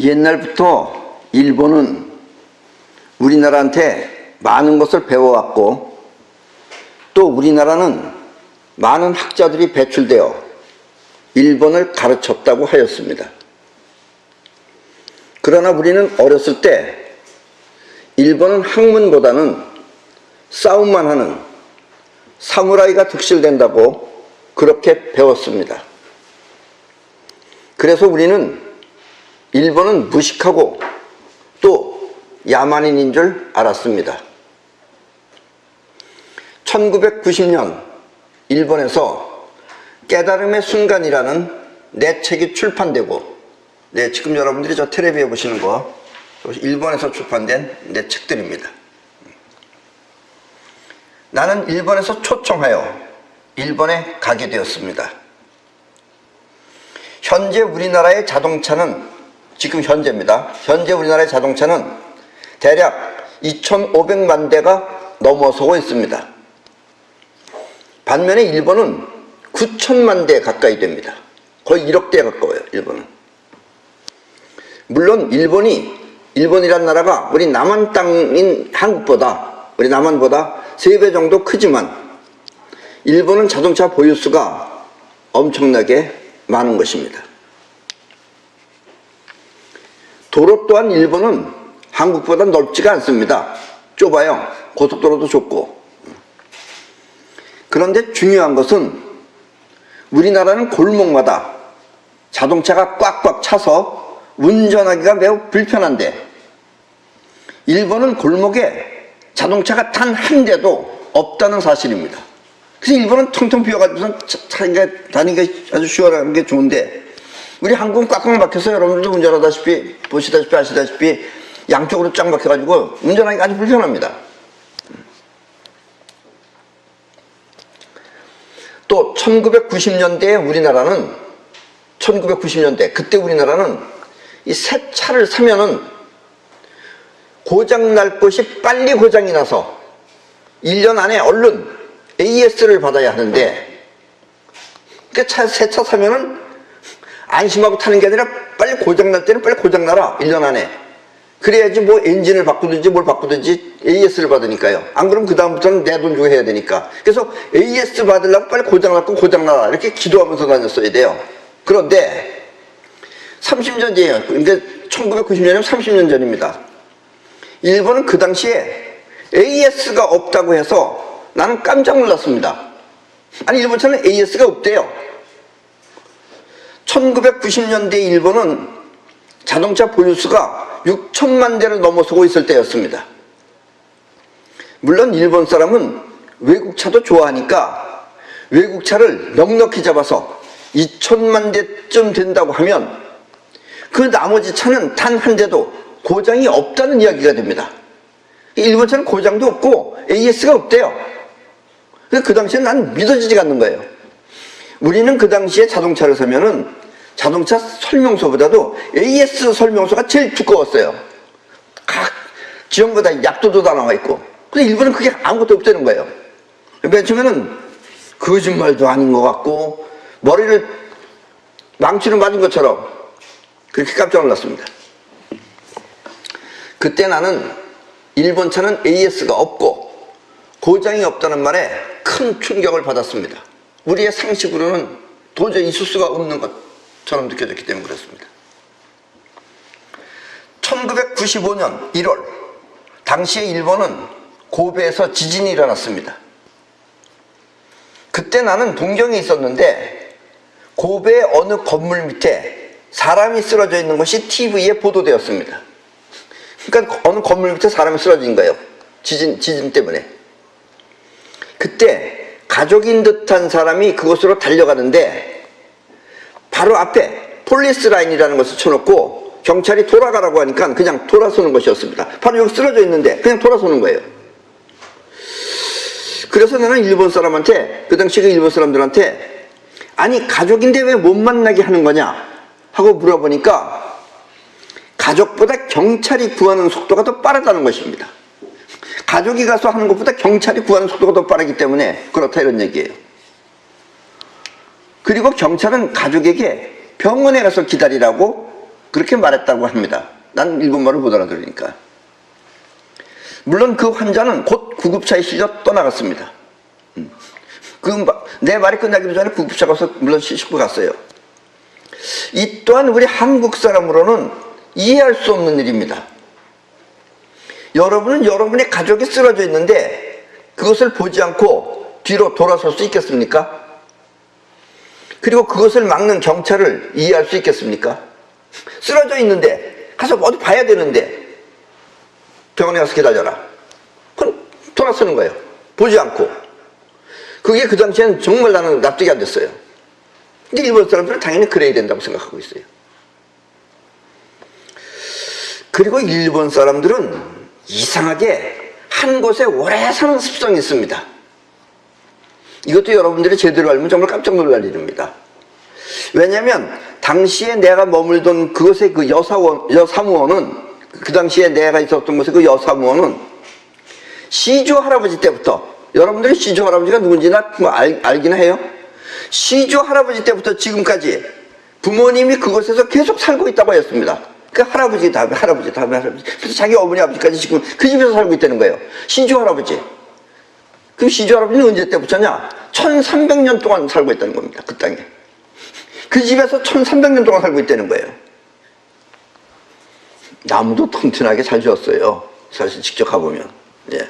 옛날부터 일본은 우리나라한테 많은 것을 배워왔고 또 우리나라는 많은 학자들이 배출되어 일본을 가르쳤다고 하였습니다. 그러나 우리는 어렸을 때 일본은 학문보다는 싸움만 하는 사무라이가 득실된다고 그렇게 배웠습니다. 그래서 우리는 일본은 무식하고 또 야만인인 줄 알았습니다. 1990년 일본에서 깨달음의 순간이라는 내 책이 출판되고, 네, 지금 여러분들이 저 텔레비에 보시는 거 일본에서 출판된 내 책들입니다. 나는 일본에서 초청하여 일본에 가게 되었습니다. 현재 우리나라의 자동차는, 지금 현재입니다. 현재 우리나라의 자동차는 대략 2,500만 대가 넘어서고 있습니다. 반면에 일본은 9천만 대 가까이 됩니다. 거의 1억 대 가까워요, 일본은. 물론 일본이란 나라가 우리 남한 땅인 한국보다, 우리 남한보다 3배 정도 크지만 일본은 자동차 보유수가 엄청나게 많은 것입니다. 도로 또한 일본은 한국보다 넓지가 않습니다. 좁아요. 고속도로도 좁고. 그런데 중요한 것은 우리나라는 골목마다 자동차가 꽉꽉 차서 운전하기가 매우 불편한데 일본은 골목에 자동차가 단 한 대도 없다는 사실입니다. 그래서 일본은 텅텅 비어가지고 다니기가 아주 시원한 게 좋은데 우리 한국은 꽉꽉 막혀서 여러분들도 운전하다시피 보시다시피 아시다시피 양쪽으로 쫙 막혀가지고 운전하기가 아주 불편합니다. 또 1990년대에 우리나라는 1990년대 그때 우리나라는 이 새 차를 사면은 고장날 것이 빨리 고장이 나서 1년 안에 얼른 AS를 받아야 하는데 그러니까 새 차 사면은 안심하고 타는 게 아니라 빨리 고장날 때는 빨리 고장나라 1년 안에 그래야지 뭐 엔진을 바꾸든지 뭘 바꾸든지 AS를 받으니까요. 안 그러면 그 다음부터는 내 돈 주고 해야 되니까. 그래서 AS 받으려고 빨리 고장났고 고장나라 이렇게 기도하면서 다녔어야 돼요. 그런데 30년 전이에요. 그러니까 1990년이면 30년 전입니다. 일본은 그 당시에 AS가 없다고 해서 나는 깜짝 놀랐습니다. 아니 일본 차는 AS가 없대요. 1990년대 일본은 자동차 보유수가 6천만 대를 넘어서고 있을 때였습니다. 물론 일본 사람은 외국차도 좋아하니까 외국차를 넉넉히 잡아서 2천만 대쯤 된다고 하면 그 나머지 차는 단 한 대도 고장이 없다는 이야기가 됩니다. 일본 차는 고장도 없고 AS가 없대요. 그 당시에 난 믿어지지가 않는 거예요. 우리는 그 당시에 자동차를 사면은 자동차 설명서보다도 AS 설명서가 제일 두꺼웠어요. 각 지역마다 약도도 다 나와 있고. 근데 일본은 그게 아무것도 없다는 거예요. 맨 처음에는 거짓말도 아닌 것 같고 머리를 망치로 맞은 것처럼 그렇게 깜짝 놀랐습니다. 그때 나는 일본 차는 AS가 없고 고장이 없다는 말에 큰 충격을 받았습니다. 우리의 상식으로는 도저히 있을 수가 없는 것처럼 느껴졌기 때문에 그렇습니다. 1995년 1월 당시에 일본은 고베에서 지진이 일어났습니다. 그때 나는 동경에 있었는데 고베의 어느 건물 밑에 사람이 쓰러져 있는 것이 TV에 보도되었습니다. 그러니까 어느 건물 밑에 사람이 쓰러진 거예요. 지진 때문에. 그때 가족인 듯한 사람이 그곳으로 달려가는데 바로 앞에 폴리스 라인이라는 것을 쳐놓고 경찰이 돌아가라고 하니까 그냥 돌아서는 것이었습니다. 바로 여기 쓰러져 있는데 그냥 돌아서는 거예요. 그래서 나는 일본 사람한테, 그 당시 그 일본 사람들한테 아니 가족인데 왜 못 만나게 하는 거냐 하고 물어보니까 가족보다 경찰이 구하는 속도가 더 빠르다는 것입니다. 가족이 가서 하는 것보다 경찰이 구하는 속도가 더 빠르기 때문에 그렇다 이런 얘기예요. 그리고 경찰은 가족에게 병원에 가서 기다리라고 그렇게 말했다고 합니다. 난 일본말을 못 알아들으니까. 물론 그 환자는 곧 구급차에 실려 떠나갔습니다. 내 말이 끝나기 전에 구급차가 가서 물론 싣고 갔어요. 이 또한 우리 한국 사람으로는 이해할 수 없는 일입니다. 여러분은 여러분의 가족이 쓰러져 있는데 그것을 보지 않고 뒤로 돌아설 수 있겠습니까? 그리고 그것을 막는 경찰을 이해할 수 있겠습니까? 쓰러져 있는데 가서 어디 봐야 되는데 병원에 가서 기다려라. 그럼 돌아서는 거예요. 보지 않고. 그게 그 당시에는 정말 나는 납득이 안 됐어요. 근데 일본 사람들은 당연히 그래야 된다고 생각하고 있어요. 그리고 일본 사람들은 이상하게 한 곳에 오래 사는 습성이 있습니다. 이것도 여러분들이 제대로 알면 정말 깜짝 놀랄 일입니다. 왜냐하면 당시에 내가 머물던 그곳의 그 여사무원은, 그 당시에 내가 있었던 곳의 그 여사무원은 시조 할아버지 때부터, 여러분들이 시조 할아버지가 누군지나 뭐 알긴 해요. 시조 할아버지 때부터 지금까지 부모님이 그곳에서 계속 살고 있다고 했습니다. 그 할아버지 다음에 할아버지 다음에 할아버지, 그래서 자기 어머니 아버지까지 지금 그 집에서 살고 있다는 거예요. 시조 할아버지. 그럼 시조 할아버지는 언제 때부터냐? 1300년 동안 살고 있다는 겁니다. 그 땅에. 그 집에서 1300년 동안 살고 있다는 거예요. 나무도 튼튼하게 잘 지었어요. 사실 직접 가보면. 예.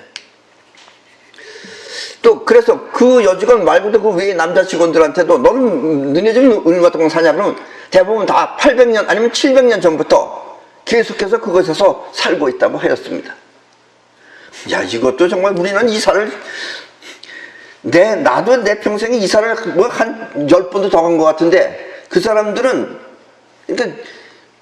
또 그래서 그 여직원 말고도 그 외에 남자 직원들한테도 너는 너네 집이 얼마 동안 사냐 그러면 대부분 다 800년 아니면 700년 전부터 계속해서 그곳에서 살고 있다고 하였습니다. 야, 이것도 정말 우리는 이사를 나도 내 평생에 이사를 뭐 한 10번도 더 간 것 같은데 그 사람들은, 그러니까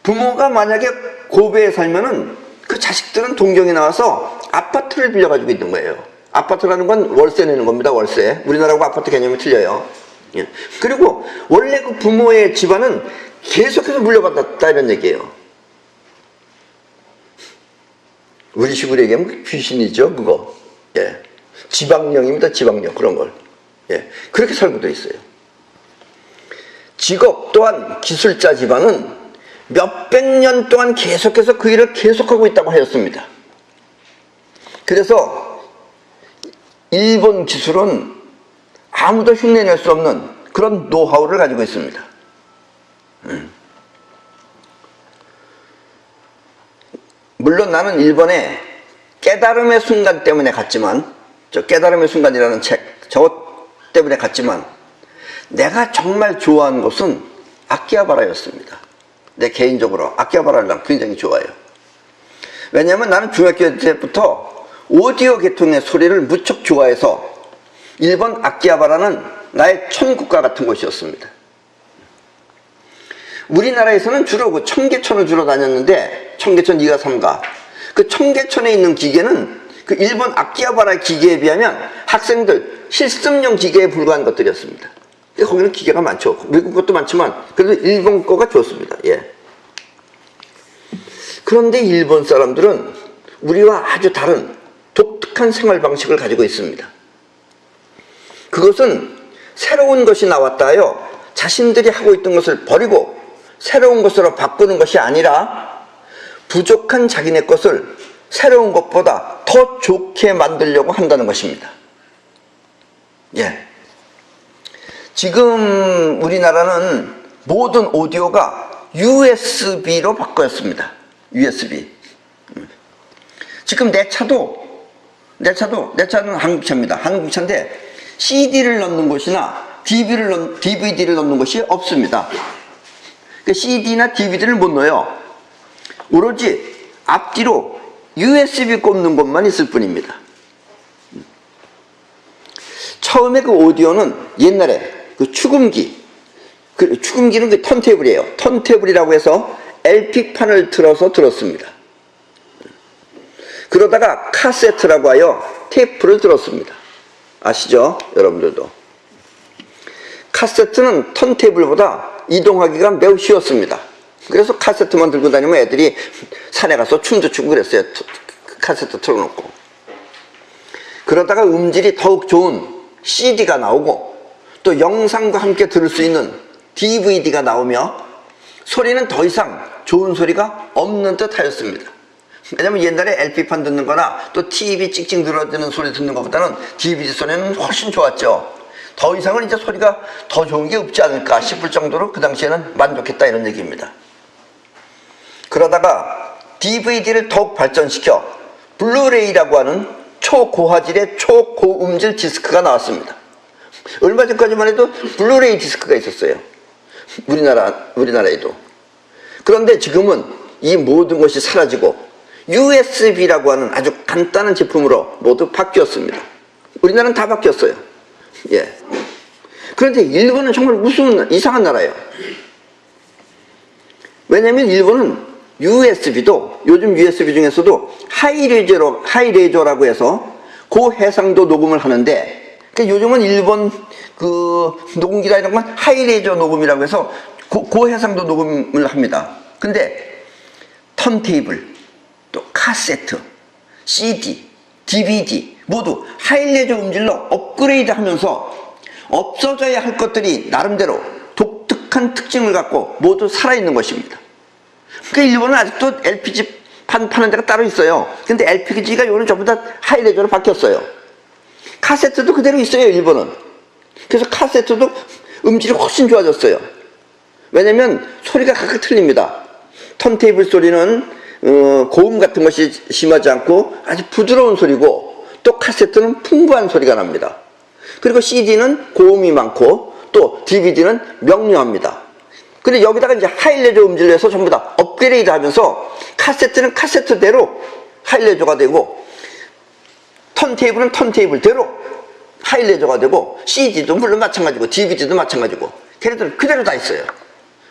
부모가 만약에 고베에 살면은 그 자식들은 동경에 나와서 아파트를 빌려가지고 있는 거예요. 아파트라는 건 월세 내는 겁니다. 월세. 우리나라하고 아파트 개념이 틀려요. 예. 그리고 원래 그 부모의 집안은 계속해서 물려받았다 이런 얘기예요. 우리 식으로 얘기하면 귀신이죠, 그거. 예. 지방령입니다, 지방령. 그런 걸. 예. 그렇게 살고 돼 있어요. 직업 또한 기술자 집안은 몇백 년 동안 계속해서 그 일을 계속하고 있다고 하였습니다. 그래서 일본 기술은 아무도 흉내낼 수 없는 그런 노하우를 가지고 있습니다. 물론 나는 일본에 깨달음의 순간 때문에 갔지만, 저 깨달음의 순간이라는 책, 저것 때문에 갔지만 내가 정말 좋아하는 곳은 아키하바라였습니다. 내 개인적으로 아키하바라를 난 굉장히 좋아해요. 왜냐하면 나는 중학교 때부터 오디오 계통의 소리를 무척 좋아해서 일본 아키하바라는 나의 천국과 같은 곳이었습니다. 우리나라에서는 주로 그 청계천을 주로 다녔는데, 청계천 2가 3가, 그 청계천에 있는 기계는 그 일본 아키하바라 기계에 비하면 학생들 실습용 기계에 불과한 것들이었습니다. 거기는 기계가 많죠. 외국 것도 많지만 그래도 일본 거가 좋습니다. 예. 그런데 일본 사람들은 우리와 아주 다른 독특한 생활 방식을 가지고 있습니다. 그것은 새로운 것이 나왔다요, 자신들이 하고 있던 것을 버리고 새로운 것으로 바꾸는 것이 아니라 부족한 자기네 것을 새로운 것보다 더 좋게 만들려고 한다는 것입니다. 예. 지금 우리나라는 모든 오디오가 USB로 바뀌었습니다. USB. 지금 내 차는 한국차입니다. 한국차인데 CD를 넣는 곳이나 DVD를 넣는 곳이 없습니다. 그러니까 CD나 DVD를 못 넣어요. 오로지 앞뒤로 USB 꼽는 것만 있을 뿐입니다. 처음에 그 오디오는 옛날에 그 축음기, 축음기는 그 턴테이블이에요. 턴테이블이라고 해서 LP판을 틀어서 들었습니다. 그러다가 카세트라고 하여 테이프를 들었습니다. 아시죠? 여러분들도. 카세트는 턴테이블보다 이동하기가 매우 쉬웠습니다. 그래서 카세트만 들고 다니면 애들이 산에 가서 춤도 추고 그랬어요. 카세트 틀어놓고. 그러다가 음질이 더욱 좋은 CD가 나오고 또 영상과 함께 들을 수 있는 DVD가 나오며 소리는 더 이상 좋은 소리가 없는 듯 하였습니다. 왜냐면 옛날에 LP판 듣는 거나 또 TV 찍찍 늘어지는 소리 듣는 것보다는 DVD 소리는 훨씬 좋았죠. 더 이상은 이제 소리가 더 좋은 게 없지 않을까 싶을 정도로 그 당시에는 만족했다, 이런 얘기입니다. 그러다가 DVD를 더욱 발전시켜 블루레이라고 하는 초고화질의 초고음질 디스크가 나왔습니다. 얼마 전까지만 해도 블루레이 디스크가 있었어요. 우리나라에도. 그런데 지금은 이 모든 것이 사라지고 USB라고 하는 아주 간단한 제품으로 모두 바뀌었습니다. 우리나라는 다 바뀌었어요. 예. 그런데 일본은 정말 무슨 이상한 나라예요. 왜냐면 일본은 USB도, 요즘 USB 중에서도 하이레저라고 해서 고해상도 녹음을 하는데, 그러니까 요즘은 일본 그 녹음기나 이런 건 하이레저 녹음이라고 해서 고해상도 녹음을 합니다. 근데 턴테이블, 또 카세트, CD, DVD 모두 하이레저 음질로 업그레이드 하면서 없어져야 할 것들이 나름대로 독특한 특징을 갖고 모두 살아있는 것입니다. 그러니까 일본은 아직도 LPG 파는 데가 따로 있어요. 근데 LPG가 요즘 전부 다 하이레저로 바뀌었어요. 카세트도 그대로 있어요, 일본은. 그래서 카세트도 음질이 훨씬 좋아졌어요. 왜냐면 소리가 각각 틀립니다. 턴테이블 소리는 고음 같은 것이 심하지 않고 아주 부드러운 소리고, 또 카세트는 풍부한 소리가 납니다. 그리고 CD는 고음이 많고 또 DVD는 명료합니다. 근데 여기다가 이제 하이레저 음질을 해서 전부 다 업그레이드 하면서 카세트는 카세트대로 하이레저가 되고, 턴테이블은 턴테이블대로 하이레저가 되고, CD도 물론 마찬가지고 DVD도 마찬가지고 걔네들 그대로 다 있어요.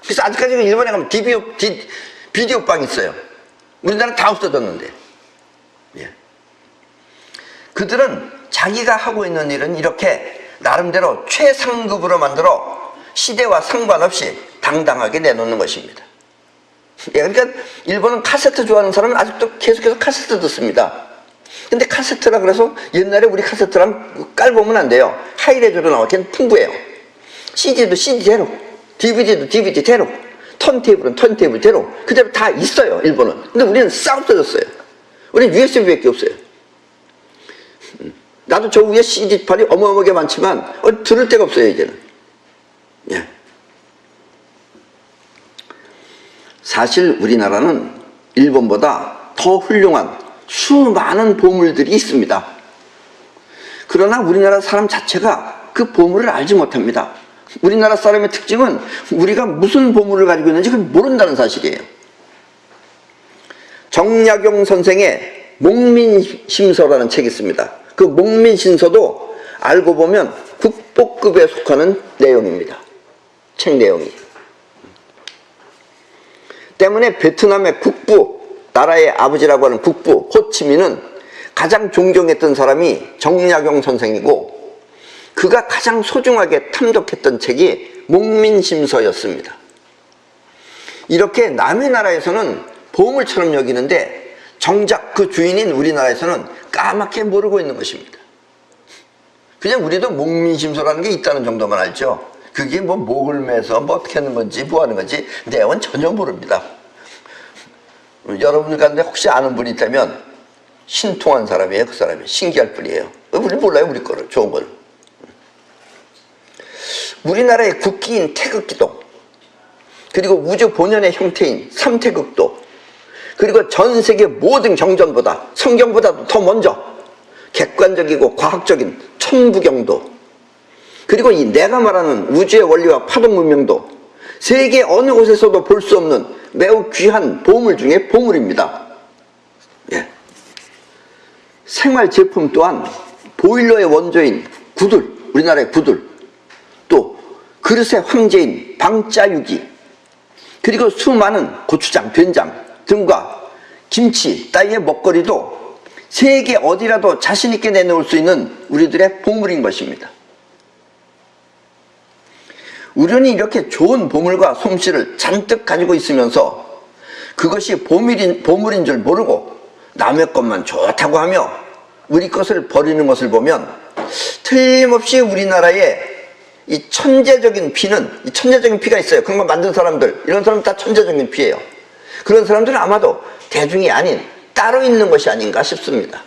그래서 아직까지 일본에 가면 비디오 방이 있어요. 우리나라는 다 없어졌는데. 예. 그들은 자기가 하고 있는 일은 이렇게 나름대로 최상급으로 만들어 시대와 상관없이 당당하게 내놓는 것입니다. 예, 그러니까 일본은 카세트 좋아하는 사람은 아직도 계속해서 카세트 듣습니다. 근데 카세트라 그래서 옛날에 우리 카세트랑 깔보면 안 돼요. 하이레저로 나와. 걔는 풍부해요. CD도 CD대로, DVD도 DVD대로, 턴테이블은 턴테이블대로 그대로 다 있어요, 일본은. 근데 우리는 싹 없어졌어요. 우리는 USB밖에 없어요. 나도 저 위에 CD판이 어마어마하게 많지만 들을 데가 없어요, 이제는. 예. 사실 우리나라는 일본보다 더 훌륭한 수많은 보물들이 있습니다. 그러나 우리나라 사람 자체가 그 보물을 알지 못합니다. 우리나라 사람의 특징은 우리가 무슨 보물을 가지고 있는지 그걸 모른다는 사실이에요. 정약용 선생의 목민심서라는 책이 있습니다. 그 목민심서도 알고 보면 국보급에 속하는 내용입니다. 책 내용이. 때문에 베트남의 국부, 나라의 아버지라고 하는 국부 호치민은 가장 존경했던 사람이 정약용 선생이고, 그가 가장 소중하게 탐독했던 책이 목민심서였습니다. 이렇게 남의 나라에서는 보물처럼 여기는데 정작 그 주인인 우리나라에서는 까맣게 모르고 있는 것입니다. 그냥 우리도 목민심서라는 게 있다는 정도만 알죠. 그게 뭐 목을 매서 뭐 어떻게 하는 건지 뭐 하는 건지 내용은 전혀 모릅니다. 여러분들 가운데 혹시 아는 분이 있다면 신통한 사람이에요. 그 사람이 신기할 뿐이에요. 우리 몰라요, 우리 거를, 좋은 걸. 우리나라의 국기인 태극기도, 그리고 우주 본연의 형태인 삼태극도, 그리고 전 세계 모든 경전보다, 성경보다도 더 먼저 객관적이고 과학적인 천부경도, 그리고 이 내가 말하는 우주의 원리와 파동 문명도 세계 어느 곳에서도 볼 수 없는 매우 귀한 보물 중에 보물입니다. 예. 생활 제품 또한 보일러의 원조인 구들, 우리나라의 구들, 또 그릇의 황제인 방짜유기, 그리고 수많은 고추장, 된장 등과 김치 따위의 먹거리도 세계 어디라도 자신있게 내놓을 수 있는 우리들의 보물인 것입니다. 우리는 이렇게 좋은 보물과 솜씨를 잔뜩 가지고 있으면서 그것이 보물인 줄 모르고 남의 것만 좋다고 하며 우리 것을 버리는 것을 보면 틀림없이 우리나라의 이 천재적인 피는, 이 천재적인 피가 있어요. 그런 거 만든 사람들, 이런 사람 다 천재적인 피예요. 그런 사람들은 아마도 대중이 아닌 따로 있는 것이 아닌가 싶습니다.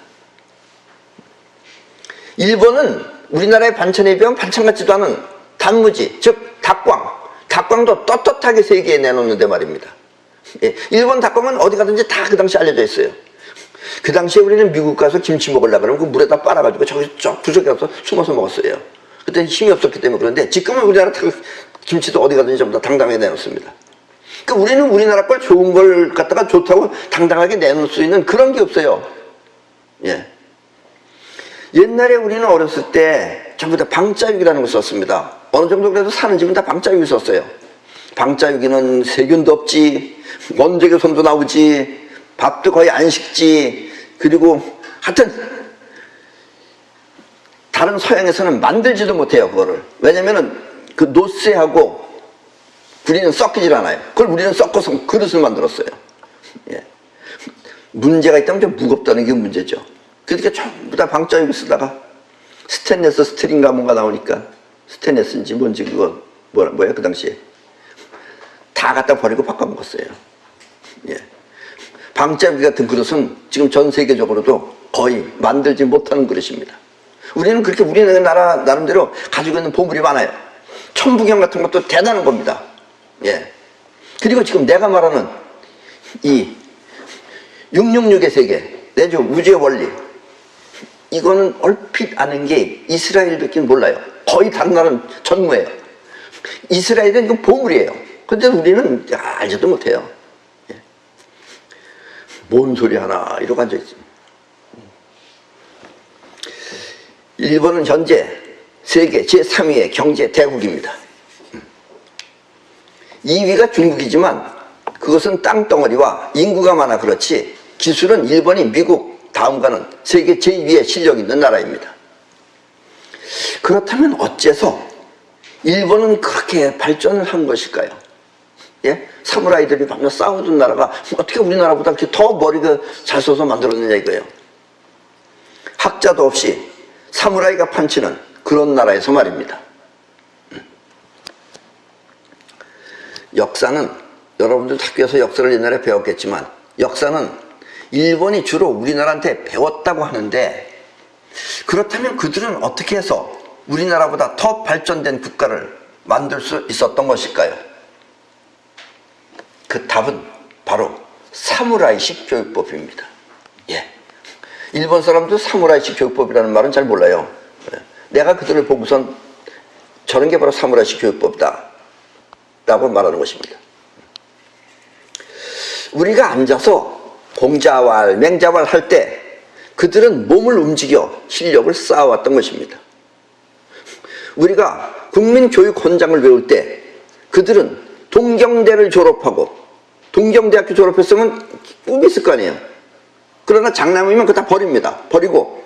일본은 우리나라의 반찬에 비하면 반찬 같지도 않은 단무지, 즉 닭광도 떳떳하게 세계에 내놓는데 말입니다. 예, 일본 닭광은 어디 가든지 다 그 당시 알려져 있어요. 그 당시에 우리는 미국 가서 김치 먹으려고 그러면 그 물에다 빨아가지고 저기 쫙 구석에 가서 숨어서 먹었어요. 그때 힘이 없었기 때문에. 그런데 지금은 우리나라 김치도 어디 가든지 전부 다 당당하게 내놓습니다. 그러니까 우리는 우리나라 걸 좋은 걸 갖다가 좋다고 당당하게 내놓을 수 있는 그런 게 없어요. 예. 옛날에 우리는 어렸을 때 전부 다 방짜육이라는 걸 썼습니다. 어느 정도 그래도 사는 집은 다 방짜육이 썼어요. 방짜육이는 세균도 없지, 원적외선도 나오지, 밥도 거의 안 식지, 그리고 하여튼 다른 서양에서는 만들지도 못해요, 그거를. 왜냐면은 그 노쇠하고 구리는 섞이질 않아요. 그걸 우리는 섞어서 그릇을 만들었어요. 예. 문제가 있다면 좀 무겁다는 게 문제죠. 그러니까 전부 다 방짜육을 쓰다가 스테인레스 스틸인가 뭔가 나오니까 스테인레스인지 뭔지 그거 뭐야 그 당시에 다 갖다 버리고 바꿔 먹었어요. 예. 방짜육 같은 그릇은 지금 전 세계적으로도 거의 만들지 못하는 그릇입니다. 우리는 그렇게 우리나라 나름대로 가지고 있는 보물이 많아요. 천부경 같은 것도 대단한 겁니다. 예. 그리고 지금 내가 말하는 이 666의 세계, 내주 우주의 원리, 이거는 얼핏 아는 게 이스라엘밖에 몰라요. 거의 다른 나라는 전무해요. 이스라엘은 그 보물이에요. 근데 우리는 알지도 못해요. 예. 뭔 소리 하나 이러고 앉아있지. 일본은 현재 세계 제3위의 경제 대국입니다. 2위가 중국이지만 그것은 땅덩어리와 인구가 많아 그렇지 기술은 일본이 미국 다음가는 세계 제2위의 실력 있는 나라입니다. 그렇다면 어째서 일본은 그렇게 발전을 한 것일까요? 예? 사무라이들이 밤낮 싸우던 나라가 어떻게 우리나라보다 그렇게 더 머리가 잘 써서 만들었느냐 이거예요. 학자도 없이 사무라이가 판치는 그런 나라에서 말입니다. 역사는 여러분들 학교에서 역사를 옛날에 배웠겠지만 역사는 일본이 주로 우리나라한테 배웠다고 하는데 그렇다면 그들은 어떻게 해서 우리나라보다 더 발전된 국가를 만들 수 있었던 것일까요? 그 답은 바로 사무라이식 교육법입니다. 예. 일본 사람도 사무라이식 교육법이라는 말은 잘 몰라요. 내가 그들을 보고선 저런 게 바로 사무라이식 교육법이다 라고 말하는 것입니다. 우리가 앉아서 공자왈, 맹자왈 할 때 그들은 몸을 움직여 실력을 쌓아왔던 것입니다. 우리가 국민교육헌장을 외울 때 그들은 동경대를 졸업하고 동경대학교 졸업했으면 꿈이 있을 거 아니에요. 그러나 장남이면 그거 다 버립니다. 버리고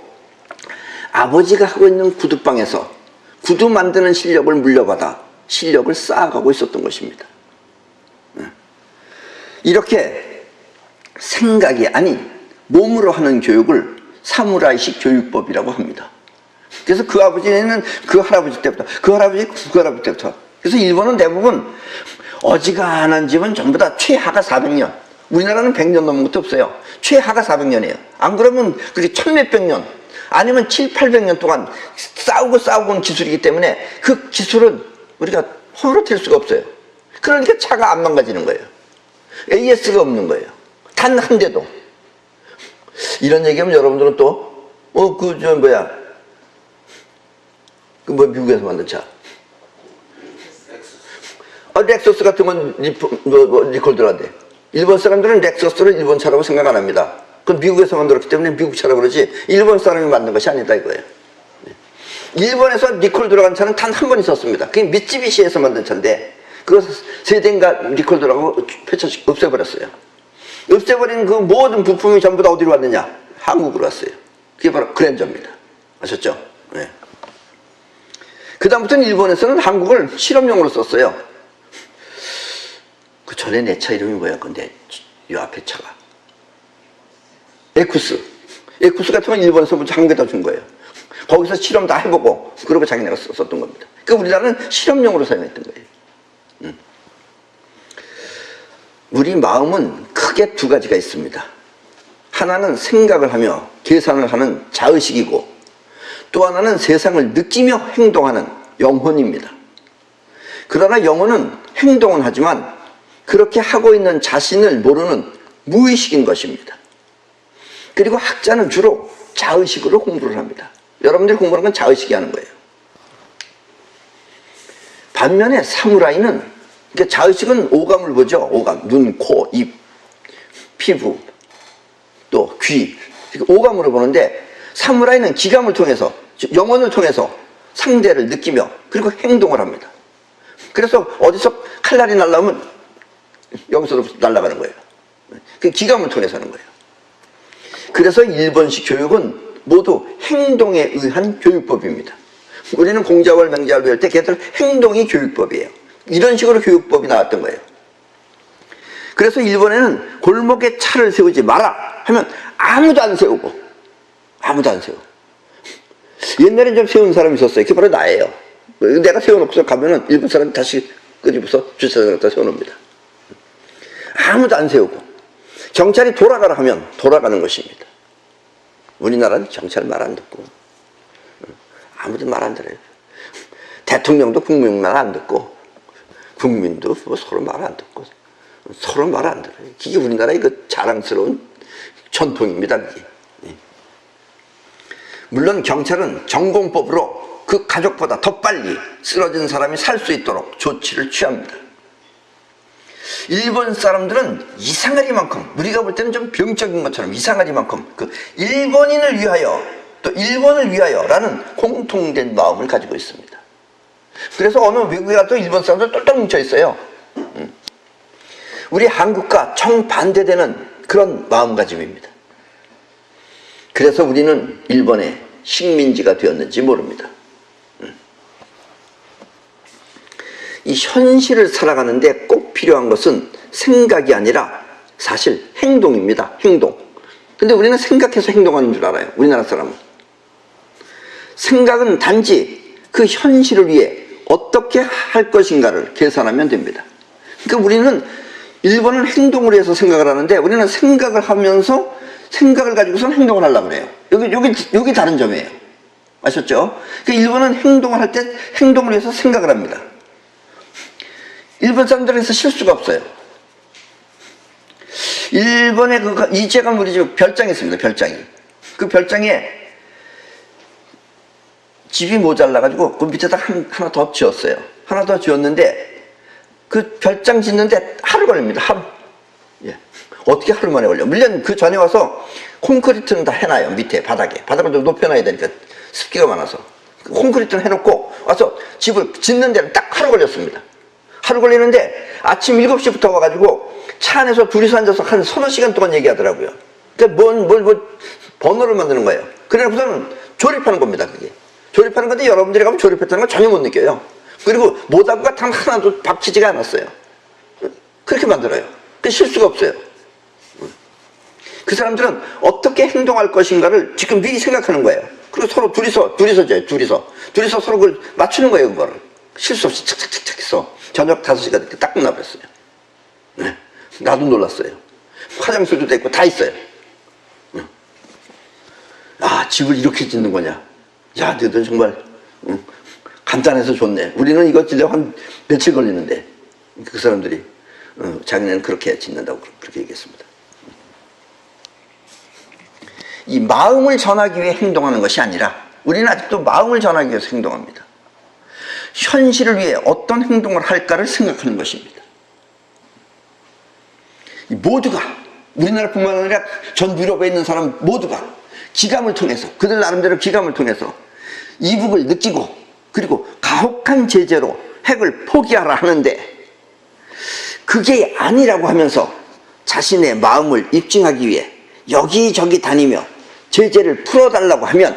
아버지가 하고 있는 구두방에서 구두 만드는 실력을 물려받아 실력을 쌓아가고 있었던 것입니다. 이렇게 생각이 아닌 몸으로 하는 교육을 사무라이식 교육법이라고 합니다. 그래서 그 아버지는 그 할아버지 때부터, 그 할아버지 그 할아버지 때부터. 그래서 일본은 대부분 어지간한 집은 전부 다 최하가 400년. 우리나라는 100년 넘은 것도 없어요. 최하가 400년이에요. 안 그러면 그게 천몇백 년 아니면 7, 800년 동안 싸우고 온 기술이기 때문에 그 기술은 우리가 허물어뜨릴 수가 없어요. 그러니까 차가 안 망가지는 거예요. AS가 없는 거예요. 단 한 대도. 이런 얘기하면 여러분들은 또 미국에서 만든 차. 렉서스 같은 건 리콜 들어간대. 일본 사람들은 렉서스를 일본 차라고 생각 안 합니다. 그건 미국에서 만들었기 때문에 미국 차라고 그러지 일본 사람이 만든 것이 아니다 이거예요. 일본에서 리콜 들어간 차는 단 한 번 있었습니다. 그게 미쯔비시에서 만든 차인데 그거 세대인가 리콜 들어가고 없애버렸어요. 없애버린 그 모든 부품이 전부 다 어디로 왔느냐? 한국으로 왔어요. 그게 바로 그랜저입니다. 아셨죠? 네. 그 다음부터는 일본에서는 한국을 실험용으로 썼어요. 그 전에 내 차 이름이 뭐야? 근데 이 앞에 차가 에쿠스 같은 건 일본에서 한국에다 준 거예요. 거기서 실험 다 해보고 그러고 자기네가 썼던 겁니다. 그러니까 우리나라는 실험용으로 사용했던 거예요. 우리 마음은 크게 두 가지가 있습니다. 하나는 생각을 하며 계산을 하는 자의식이고, 또 하나는 세상을 느끼며 행동하는 영혼입니다. 그러나 영혼은 행동은 하지만 그렇게 하고 있는 자신을 모르는 무의식인 것입니다. 그리고 학자는 주로 자의식으로 공부를 합니다. 여러분들이 공부하는 건 자의식이 하는 거예요. 반면에 사무라이는, 그러니까 자의식은 오감을 보죠. 오감, 눈, 코, 입, 피부, 또 귀, 오감으로 보는데, 사무라이는 기감을 통해서, 영혼을 통해서 상대를 느끼며 그리고 행동을 합니다. 그래서 어디서 칼날이 날라오면 여기서도 날아가는 거예요. 그 기감을 통해서 하는 거예요. 그래서 일본식 교육은 모두 행동에 의한 교육법입니다. 우리는 공자월 맹자를 배울 때 걔들 행동이 교육법이에요. 이런 식으로 교육법이 나왔던 거예요. 그래서 일본에는 골목에 차를 세우지 마라 하면 아무도 안 세우고, 아무도 안 세우고. 옛날에 좀 세운 사람이 있었어요. 그게 바로 나예요. 내가 세워놓고서 가면은 일본 사람이 다시 끄집어서 주차장에 갖다 세워놓습니다. 아무도 안 세우고. 경찰이 돌아가라 하면 돌아가는 것입니다. 우리나라는 경찰 말 안 듣고, 아무도 말 안 들어요. 대통령도 국민 말 안 듣고, 국민도 뭐 서로 말 안 듣고, 서로 말 안 들어요. 이게 우리나라의 그 자랑스러운 전통입니다, 그게. 물론 경찰은 전공법으로 그 가족보다 더 빨리 쓰러진 사람이 살 수 있도록 조치를 취합니다. 일본 사람들은 이상하리만큼, 우리가 볼 때는 좀 병적인 것처럼 이상하리만큼 그 일본인을 위하여, 또 일본을 위하여라는 공통된 마음을 가지고 있습니다. 그래서 어느 외국에 가도 일본 사람들 똘똘 뭉쳐 있어요. 우리 한국과 정반대되는 그런 마음가짐입니다. 그래서 우리는 일본의 식민지가 되었는지 모릅니다. 이 현실을 살아가는데 꼭 필요한 것은 생각이 아니라 사실 행동입니다. 행동. 근데 우리는 생각해서 행동하는 줄 알아요. 우리나라 사람은. 생각은 단지 그 현실을 위해 어떻게 할 것인가를 계산하면 됩니다. 그러니까 우리는, 일본은 행동을 위해서 생각을 하는데 우리는 생각을 하면서 생각을 가지고서는 행동을 하려고 그래요. 여기 다른 점이에요. 아셨죠? 그러니까 일본은 행동을 할 때 행동을 위해서 생각을 합니다. 일본 사람들에서 실수가 없어요. 일본에 이제가 우리 집 별장이 있습니다. 별장이. 그 별장에 집이 모자라가지고 그 밑에다 하나 더 지었어요. 하나 더 지었는데 그 별장 짓는데 하루 걸립니다. 하루. 예. 어떻게 하루 만에 걸려? 물론 그 전에 와서 콘크리트는 다 해놔요. 밑에 바닥을 좀 높여놔야 되니까 습기가 많아서 콘크리트는 해놓고 와서 집을 짓는 데는 딱 하루 걸렸습니다. 하루 걸리는데 아침 7시부터 와가지고 차 안에서 둘이서 앉아서 한 서너 시간 동안 얘기하더라고요. 그러니까 번호를 만드는 거예요. 그래놓고서는 조립하는 겁니다. 그게 조립하는 건데 여러분들이 가면 조립했다는 걸 전혀 못 느껴요. 그리고 모닥불 단 하나도 박히지가 않았어요. 그렇게 만들어요. 그 실수가 없어요. 그 사람들은 어떻게 행동할 것인가를 지금 미리 생각하는 거예요. 그리고 서로 둘이서 서로 그걸 맞추는 거예요. 그거를 실수 없이 착착착착 해서 저녁 5시가 됐게 딱 끝나버렸어요. 네. 나도 놀랐어요. 화장실도 있고 다 있어요. 아, 집을 이렇게 짓는 거냐. 야, 너희들 정말 간단해서 좋네. 우리는 이거 짓려고 한 며칠 걸리는데 그 사람들이 자기네는 그렇게 짓는다고 그렇게 얘기했습니다. 이 마음을 전하기 위해 행동하는 것이 아니라 우리는 아직도 마음을 전하기 위해서 행동합니다. 현실을 위해 어떤 행동을 할까를 생각하는 것입니다. 모두가, 우리나라뿐만 아니라 전 유럽에 있는 사람 모두가 기감을 통해서, 그들 나름대로 기감을 통해서 이북을 느끼고 그리고 가혹한 제재로 핵을 포기하라 하는데, 그게 아니라고 하면서 자신의 마음을 입증하기 위해 여기저기 다니며 제재를 풀어달라고 하면